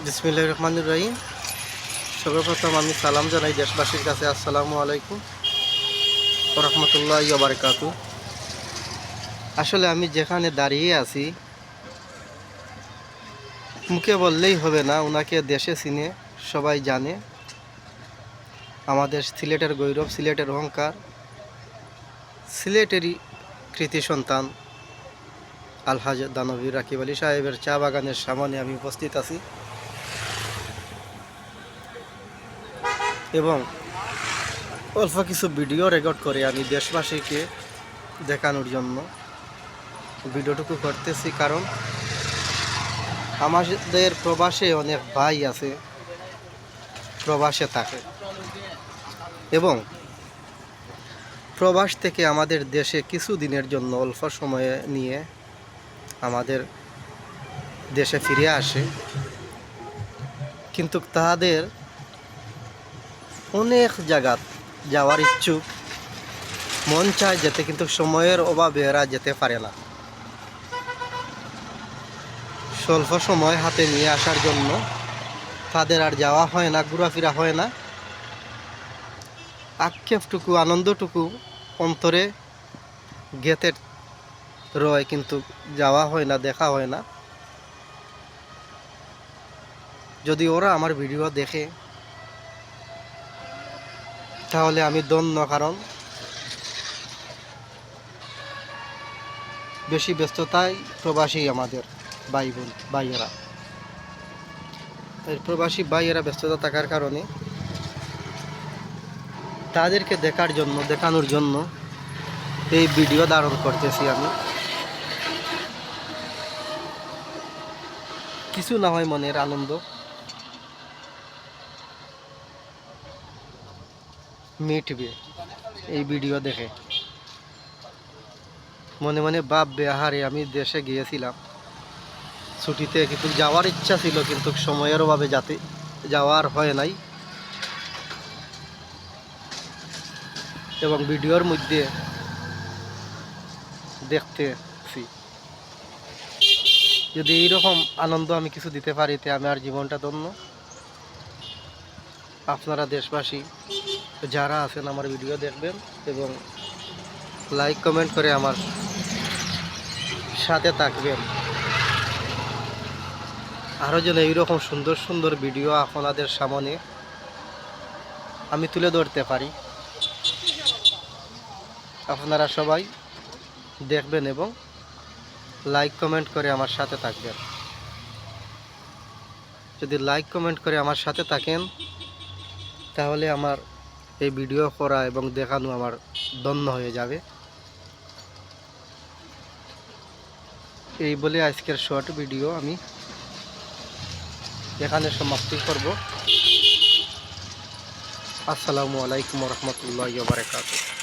বিসমিল্লাহির রহমানির রহিম। সর্বপ্রথম আমি সালাম জানাই দেশবাসীর কাছে। আসসালামু আলাইকুম ওয়া রাহমাতুল্লাহি ওয়া বারাকাতুহু। আসলে আমি যেখানে দাঁড়িয়ে আছি, মুখে বললেই হবে না, ওনাকে দেশে চিনে সবাই জানে। আমাদের সিলেটের গৌরব, সিলেটের অহংকার, সিলেটেরই কৃতি সন্তান আলহাজ দানবীর রাকিব আলী সাহেবের চা বাগানের সামনে আমি উপস্থিত আছি এবং অল্প কিছু ভিডিও রেকর্ড করে আমি দেশবাসীকে দেখানোর জন্য ভিডিওটুকু করতেছি। কারণ আমাদের প্রবাসে অনেক ভাই আছে, প্রবাসে থাকে এবং প্রবাস থেকে আমাদের দেশে কিছু দিনের জন্য অল্প সময়ে নিয়ে আমাদের দেশে ফিরে আসে, কিন্তু তাদের অনেক জায়গা যাওয়ার ইচ্ছুক, মন চায় যেতে, কিন্তু সময়ের অভাবে এরা যেতে পারে না। স্বল্প সময় হাতে নিয়ে আসার জন্য তাদের আর যাওয়া হয় না, ঘোরাফেরা হয় না। আক্ষেপটুকু, আনন্দটুকু অন্তরে গেঁথে রয়, কিন্তু যাওয়া হয় না, দেখা হয় না। যদি ওরা আমার ভিডিও দেখে তাহলে আমি ধন্য, কারণ বেশি ব্যস্ততায় প্রবাসী আমাদের ভাইয়েরা। এই প্রবাসী ভাইয়েরা ব্যস্ততা থাকার কারণে তাদেরকে দেখার জন্য, দেখানোর জন্য এই ভিডিও ধারণ করতেছি আমি। কিছু না হয় মনের আনন্দ মিটবে এই ভিডিও দেখে। মনে মনে ভাববে, আহারে আমি দেশে গিয়েছিলাম ছুটিতে, কিন্তু যাওয়ার ইচ্ছা ছিল, কিন্তু সময়ের অভাবে যাওয়ার হয় নাই। এবং ভিডিওর মধ্যে দেখতেছি, যদি এইরকম আনন্দ আমি কিছু দিতে পারি তে আমার জীবনটা ধন্য। আপনারা দেশবাসী যারা আছেন আমার ভিডিও দেখবেন এবং লাইক কমেন্ট করে আমার সাথে থাকবেন। আরও যেন এইরকম সুন্দর সুন্দর ভিডিও আপনাদের সামনে আমি তুলে ধরতে পারি। আপনারা সবাই দেখবেন এবং লাইক কমেন্ট করে আমার সাথে থাকবেন। যদি লাইক কমেন্ট করে আমার সাথে থাকেন তাহলে আমার এই ভিডিও করা এবং দেখানো আমার ধন্য হয়ে যাবে। এই বলে আজকের শর্ট ভিডিও আমি এখানে সমাপ্তি করব। আসসালামু আলাইকুম ওয়া রাহমাতুল্লাহি ওয়া বারাকাতুহু।